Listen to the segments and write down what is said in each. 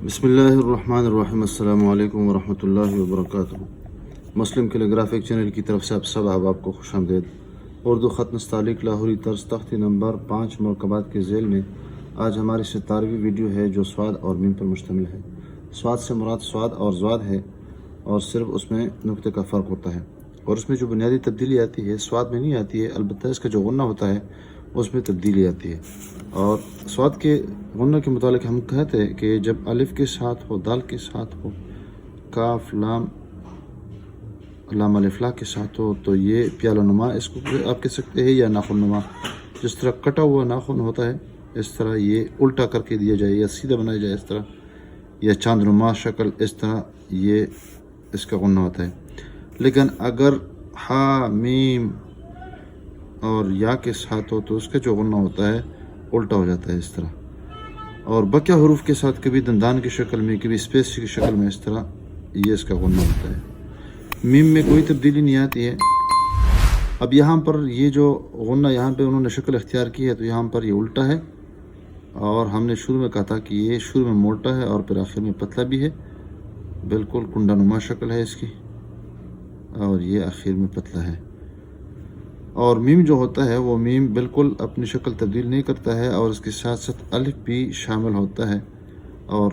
بسم اللہ الرحمن الرحیم، السلام علیکم ورحمۃ اللہ وبرکاتہ۔ مسلم کیلیگرافک چینل کی طرف سے آپ سب احباب کو خوش آمدید۔ اردو خط نستعلیق لاہوری طرز تختی نمبر 5 مرکبات کے ذیل میں آج ہماری 17ویں ویڈیو ہے جو سواد اور میم پر مشتمل ہے۔ سواد سے مراد سواد اور زواد ہے اور صرف اس میں نقطے کا فرق ہوتا ہے، اور اس میں جو بنیادی تبدیلی آتی ہے سواد میں نہیں آتی ہے، البتہ اس کا جو غنہ ہوتا ہے اس میں تبدیلی آتی ہے۔ اور سواد کے غنہ کے متعلق ہم کہتے ہیں کہ جب الف کے ساتھ ہو، دال کے ساتھ ہو، کاف لام الف لا کے ساتھ ہو تو یہ پیالہ نما اس کو آپ کہہ سکتے ہیں، یا ناخن نما۔ جس طرح کٹا ہوا ناخن ہوتا ہے اس طرح یہ الٹا کر کے دیا جائے یا سیدھا بنایا جائے اس طرح، یا چاند نما شکل اس طرح، یہ اس کا غنہ ہوتا ہے۔ لیکن اگر ہا میم اور یا کے ساتھ ہو تو اس کا جو غنہ ہوتا ہے الٹا ہو جاتا ہے اس طرح، اور بقیہ حروف کے ساتھ کبھی دندان کی شکل میں، کبھی اسپیس کی شکل میں، اس طرح یہ اس کا غنہ ہوتا ہے۔ میم میں کوئی تبدیلی نہیں آتی ہے۔ اب یہاں پر یہ جو غنہ یہاں پہ انہوں نے شکل اختیار کی ہے تو یہاں پر یہ الٹا ہے، اور ہم نے شروع میں کہا تھا کہ یہ شروع میں موٹا ہے اور پھر آخر میں پتلا بھی ہے، بالکل کنڈا نما شکل ہے اس کی، اور یہ آخر میں پتلا ہے۔ اور میم جو ہوتا ہے وہ میم بالکل اپنی شکل تبدیل نہیں کرتا ہے، اور اس کے ساتھ ساتھ الف بھی شامل ہوتا ہے۔ اور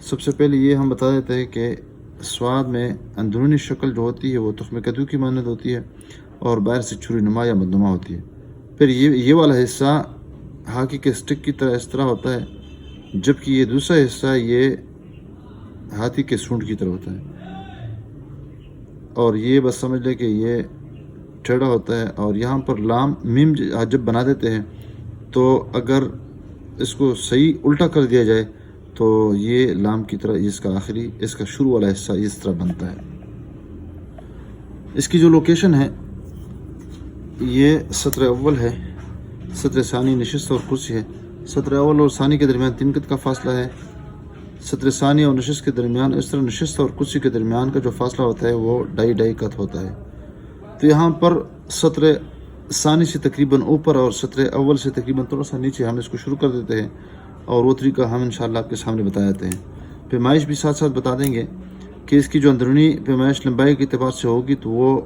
سب سے پہلے یہ ہم بتا دیتے ہیں کہ سواد میں اندرونی شکل جو ہوتی ہے وہ تخم کدو کی مانند ہوتی ہے، اور باہر سے چھری نما یا مدنما ہوتی ہے۔ پھر یہ والا حصہ ہاکی کے سٹک کی طرح اس طرح ہوتا ہے، جبکہ یہ دوسرا حصہ یہ ہاتھی کے سونڈ کی طرح ہوتا ہے، اور یہ بس سمجھ لے کہ یہ ٹیڑھا ہوتا ہے۔ اور یہاں پر لام میم جب بنا دیتے ہیں تو اگر اس کو صحیح الٹا کر دیا جائے تو یہ لام کی طرح اس کا شروع والا حصہ اس طرح بنتا ہے۔ اس کی جو لوکیشن ہے یہ سطر اول ہے، سطر ثانی نشست اور کرسی ہے۔ سطر اول اور ثانی کے درمیان 3 قط کا فاصلہ ہے۔ سطر ثانی اور نشست کے درمیان، اس طرح نشست اور کرسی کے درمیان کا جو فاصلہ ہوتا ہے وہ 2.5 قط ہوتا ہے۔ تو یہاں پر سطر ثانی سے تقریباً اوپر اور سطر اول سے تقریباً تھوڑا سا نیچے ہم اس کو شروع کر دیتے ہیں، اور وہ طریقہ ہم انشاءاللہ آپ کے سامنے بتا دیتے ہیں۔ پیمائش بھی ساتھ ساتھ بتا دیں گے کہ اس کی جو اندرونی پیمائش لمبائی کے اعتبار سے ہوگی تو وہ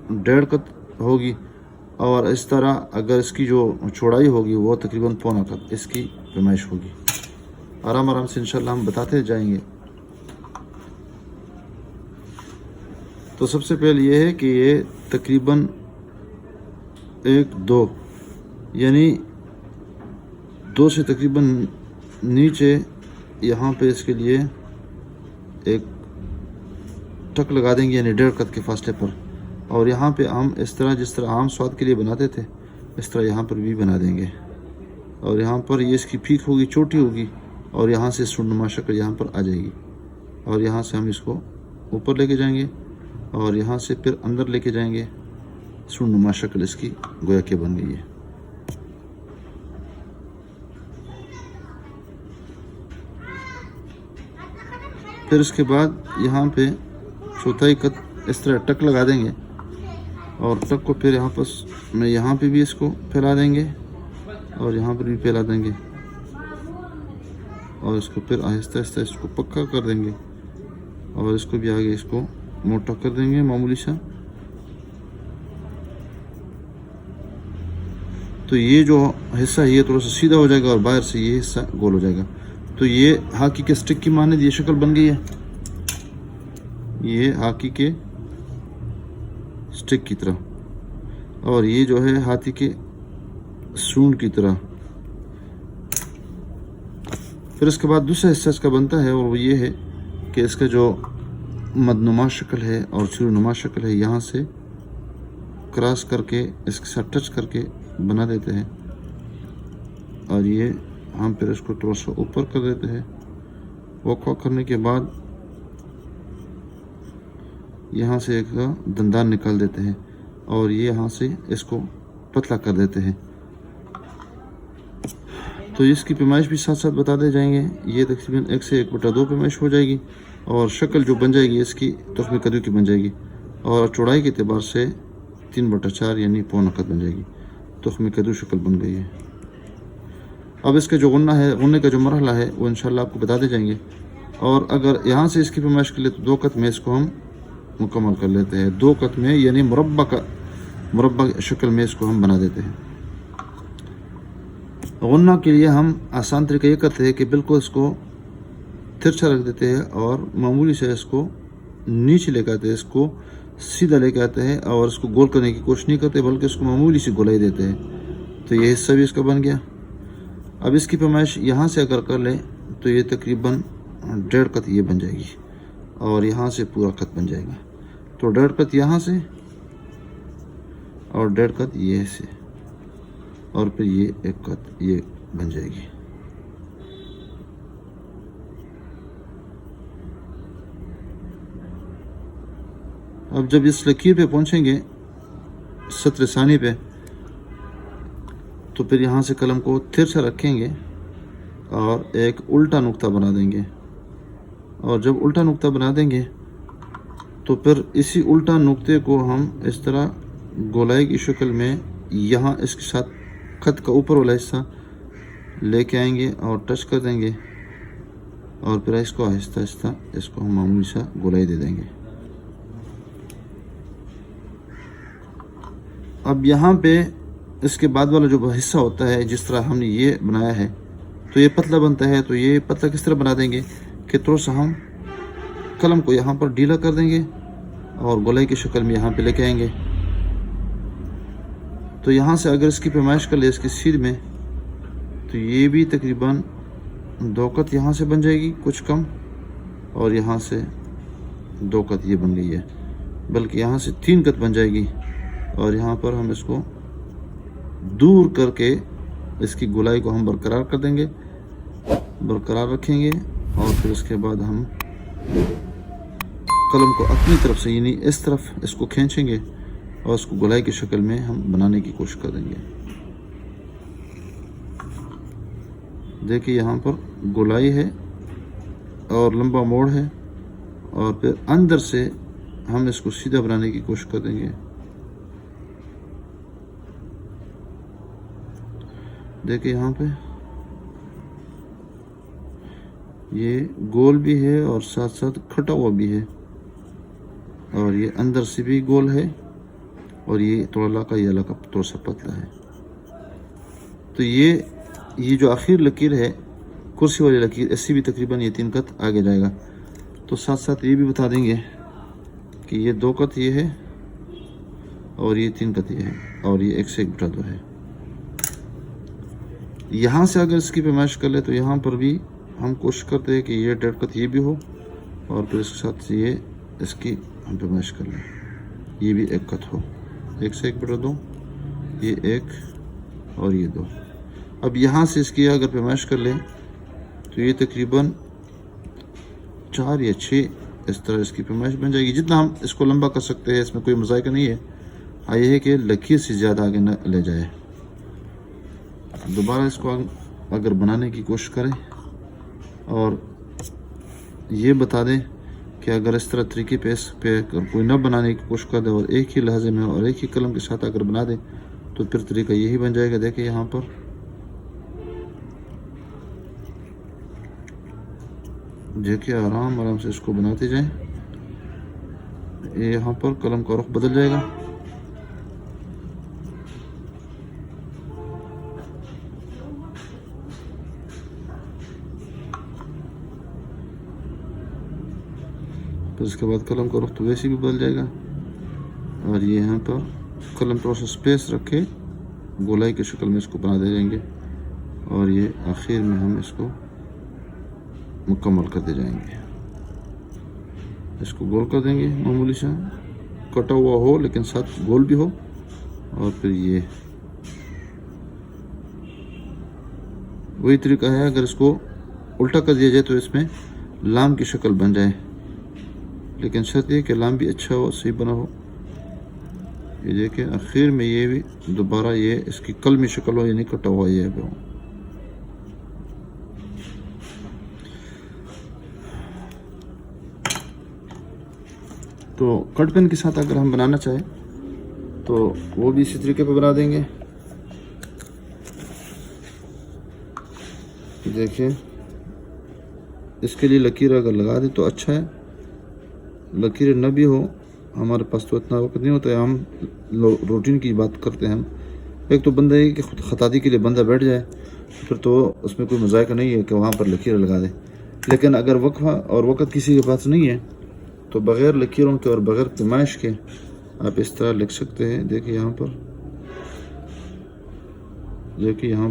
1.5 قط ہوگی، اور اس طرح اگر اس کی جو چوڑائی ہوگی وہ تقریباً 1.25 قط اس کی پیمائش ہوگی۔ آرام آرام سے انشاءاللہ ہم بتاتے جائیں گے۔ تو سب سے پہلے یہ ہے کہ یہ تقریباً 1-2 یعنی 2 سے تقریباً نیچے یہاں پہ اس کے لیے ایک ٹک لگا دیں گے، یعنی 1.5 قط کے فاصلے پر، اور یہاں پہ ہم اس طرح جس طرح عام سواد کے لیے بناتے تھے اس طرح یہاں پر بھی بنا دیں گے، اور یہاں پر یہ اس کی پیک ہوگی، چوٹی ہوگی، اور یہاں سے سنما شکل یہاں پر آ جائے گی، اور یہاں سے ہم اس کو اوپر لے کے جائیں گے، اور یہاں سے پھر اندر لے کے جائیں گے، سنما شکل اس کی گویا کہ بن گئی ہے۔ پھر اس کے بعد یہاں پہ 1/4 قط اس طرح ٹک لگا دیں گے، اور ٹک کو پھر یہاں پہ بھی اس کو پھیلا دیں گے، اور یہاں پر بھی پھیلا دیں گے، اور اس کو پھر آہستہ آہستہ اس کو پکا کر دیں گے، اور اس کو بھی آگے اس کو موٹا کر دیں گے معمولی سا۔ تو یہ جو حصہ یہ تھوڑا سا سیدھا ہو جائے گا، اور باہر سے یہ حصہ گول ہو جائے گا۔ تو یہ ہاکی کے سٹک کی مانند یہ شکل بن گئی ہے، یہ ہاکی کے سٹک کی طرح، اور یہ جو ہے ہاتھی کے سونڈ کی طرح۔ پھر اس کے بعد دوسرا حصہ اس کا بنتا ہے، اور وہ یہ ہے کہ اس کا جو مدنما شکل ہے اور چھری نما شکل ہے یہاں سے کراس کر کے اس کے ساتھ ٹچ کر کے بنا دیتے ہیں، اور یہ ہم پھر اس کو تھوڑا سا اوپر کر دیتے ہیں۔ وقفہ کرنے کے بعد یہاں سے ایک دندان نکال دیتے ہیں، اور یہ یہاں سے اس کو پتلا کر دیتے ہیں۔ تو اس کی پیمائش بھی ساتھ ساتھ بتا دے جائیں گے۔ یہ تقریباً 1 سے 1/2 پیمائش ہو جائے گی، اور شکل جو بن جائے گی اس کی تخم کدو کی بن جائے گی، اور چوڑائی کے اعتبار سے 3/4 یعنی 1.25 قط بن جائے گی۔ تخم کدو شکل بن گئی ہے۔ اب اس کا جو غنہ ہے، غنے کا جو مرحلہ ہے وہ انشاءاللہ آپ کو بتا دے جائیں گے. اور اگر یہاں سے اس کی پیمائش کر لے تو 2 قط میں اس کو ہم مکمل کر لیتے ہیں. 2 قط میں یعنی مربع شکل میں اس کو ہم بنا دیتے ہیں. غنہ کے لیے ہم آسان طریقہ یہ کرتے ہیں کہ بالکل اس کو ترچھا رکھ دیتے ہیں اور معمولی سے اس کو نیچے لے کے آتے ہیں، اس کو سیدھا لے کے آتے ہیں اور اس کو گول کرنے کی کوشش نہیں کرتے بلکہ اس کو معمولی سی گولائی دیتے ہیں. تو یہ حصہ بھی اس کا بن گیا. اب اس کی پیمائش یہاں سے اگر کر لیں تو یہ تقریباً 1.5 قط یہ بن جائے گی اور یہاں سے پورا قط بن جائے گا. تو 1.5 قط یہاں سے اور 1.5 قط یہ سے اور پھر یہ 1 قط یہ بن جائے گی. اب جب اس لکیر پہ پہنچیں گے سطر ثانی پہ تو پھر یہاں سے قلم کو ترچھا رکھیں گے اور ایک الٹا نقطہ بنا دیں گے. اور جب الٹا نقطہ بنا دیں گے تو پھر اسی الٹا نقطے کو ہم اس طرح گولائی کی شکل میں یہاں اس کے ساتھ خط کا اوپر والا حصہ لے کے آئیں گے اور ٹچ کر دیں گے اور پھر اس کو آہستہ آہستہ اس کو ہم معمولی سا گولائی دے دیں گے. اب یہاں پہ اس کے بعد والا جو حصہ ہوتا ہے، جس طرح ہم نے یہ بنایا ہے تو یہ پتلا بنتا ہے. تو یہ پتلا کس طرح بنا دیں گے کہ تھوڑا سا ہم قلم کو یہاں پر ڈھیلا کر دیں گے اور گولائی کی شکل میں یہاں پہ لے کے آئیں گے. تو یہاں سے اگر اس کی پیمائش کر لے اس کی سیدھ میں تو یہ بھی تقریباً 2 قط یہاں سے بن جائے گی کچھ کم، اور یہاں سے 2 قط یہ بن گئی ہے، بلکہ یہاں سے 3 قط بن جائے گی. اور یہاں پر ہم اس کو دور کر کے اس کی گولائی کو ہم برقرار کر دیں گے، برقرار رکھیں گے اور پھر اس کے بعد ہم قلم کو اپنی طرف سے یعنی اس طرف اس کو کھینچیں گے اور اس کو گولائی کی شکل میں ہم بنانے کی کوشش کر دیں گے. دیکھیے یہاں پر گولائی ہے اور لمبا موڑ ہے اور پھر اندر سے ہم اس کو سیدھا بنانے کی کوشش کر دیں گے. دیکھیں یہاں پہ یہ گول بھی ہے اور ساتھ ساتھ کھٹا ہوا بھی ہے اور یہ اندر سے بھی گول ہے اور یہ تھوڑا علاقہ یہ علاقہ تھوڑا سا پتلا ہے. تو یہ جو آخر لکیر ہے کرسی والی لکیر، اس سے بھی تقریباً یہ 3 قط آگے جائے گا. تو ساتھ ساتھ یہ بھی بتا دیں گے کہ یہ 2 قط یہ ہے اور یہ 3 قط یہ ہے اور یہ 1 سے 1/2 ہے. یہاں سے اگر اس کی پیمائش کر لے تو یہاں پر بھی ہم کوشش کرتے ہیں کہ یہ 1.5 قط یہ بھی ہو اور پھر اس کے ساتھ یہ اس کی ہم پیمائش کر لیں، یہ بھی 1 قط ہو. 1 سے 1/2 یہ 1 اور یہ 2. اب یہاں سے اس کی اگر پیمائش کر لیں تو یہ تقریباً 4 یا 6 اس طرح اس کی پیمائش بن جائے گی. جتنا ہم اس کو لمبا کر سکتے ہیں اس میں کوئی مذائقہ نہیں ہے، یہ ہے کہ لکیر سے زیادہ آگے نہ لے جائے. دوبارہ اس کو اگر بنانے کی کوشش کریں اور یہ بتا دیں کہ اگر اس طرح طریقے پہ اس پہ کوئی نہ بنانے کی کوشش کر دے اور ایک ہی لہجے میں اور ایک ہی قلم کے ساتھ اگر بنا دیں تو پھر طریقہ یہی بن جائے گا. دیکھیں یہاں پر دیکھیں آرام آرام سے اس کو بناتے جائیں. یہاں پر قلم کا رخ بدل جائے گا. پھر اس کے بعد قلم کا رخ تو ویسے بھی بدل جائے گا اور یہ یہاں پر قلم تھوڑا سا اسپیس رکھے گولائی کی شکل میں اس کو بنا دے جائیں گے اور یہ آخر میں ہم اس کو مکمل کرتے جائیں گے. اس کو گول کر دیں گے معمولی سا، کٹا ہوا ہو لیکن ساتھ گول بھی ہو. اور پھر یہ وہی طریقہ ہے، اگر اس کو الٹا کر دیا جائے تو اس میں لام کی شکل بن جائے، لیکن شرط یہ کہ لام بھی اچھا ہو، صحیح بنا ہو. یہ دیکھیں آخر میں یہ بھی دوبارہ یہ اس کی قلمی شکل ہو یعنی کٹا ہوا یہ ہو. تو کٹ پین کے ساتھ اگر ہم بنانا چاہیں تو وہ بھی اسی طریقے پہ بنا دیں گے. دیکھیں اس کے لیے لکیر اگر لگا دیں تو اچھا ہے، لکیر نہ بھی ہو ہمارے پاس تو اتنا وقت نہیں ہوتا ہے، ہم روٹین کی بات کرتے ہیں. ہم ایک تو بندہ ہے کہ خود خطاطی کے لیے بندہ بیٹھ جائے پھر تو اس میں کوئی مذائقہ نہیں ہے کہ وہاں پر لکیر لگا دے. لیکن اگر وقفہ اور وقت کسی کے پاس نہیں ہے تو بغیر لکیروں کے اور بغیر پیمائش کے آپ اس طرح لکھ سکتے ہیں. دیکھیں یہاں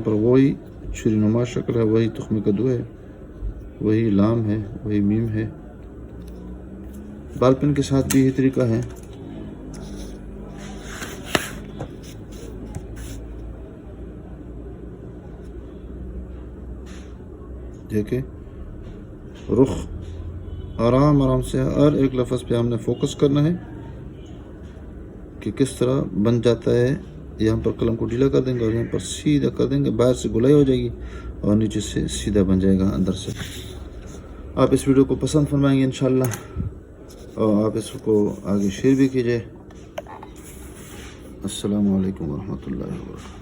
پر وہی چھری نما شکل ہے، وہی تخم کدو ہے، وہی لام ہے، وہی میم ہے. بال پین کے ساتھ بھی یہی طریقہ ہے. دیکھیں رخ آرام سے ہر ایک لفظ پہ ہم نے فوکس کرنا ہے کہ کس طرح بن جاتا ہے. یہاں پر قلم کو ڈھیلا کر دیں گے اور یہاں پر سیدھا کر دیں گے، باہر سے گلائی ہو جائے گی اور نیچے سے سیدھا بن جائے گا اندر سے. آپ اس ویڈیو کو پسند فرمائیں گے انشاءاللہ، اور آپ اس کو آگے شیئر بھی کیجئے. السلام علیکم ورحمۃ اللہ وبرکاتہ.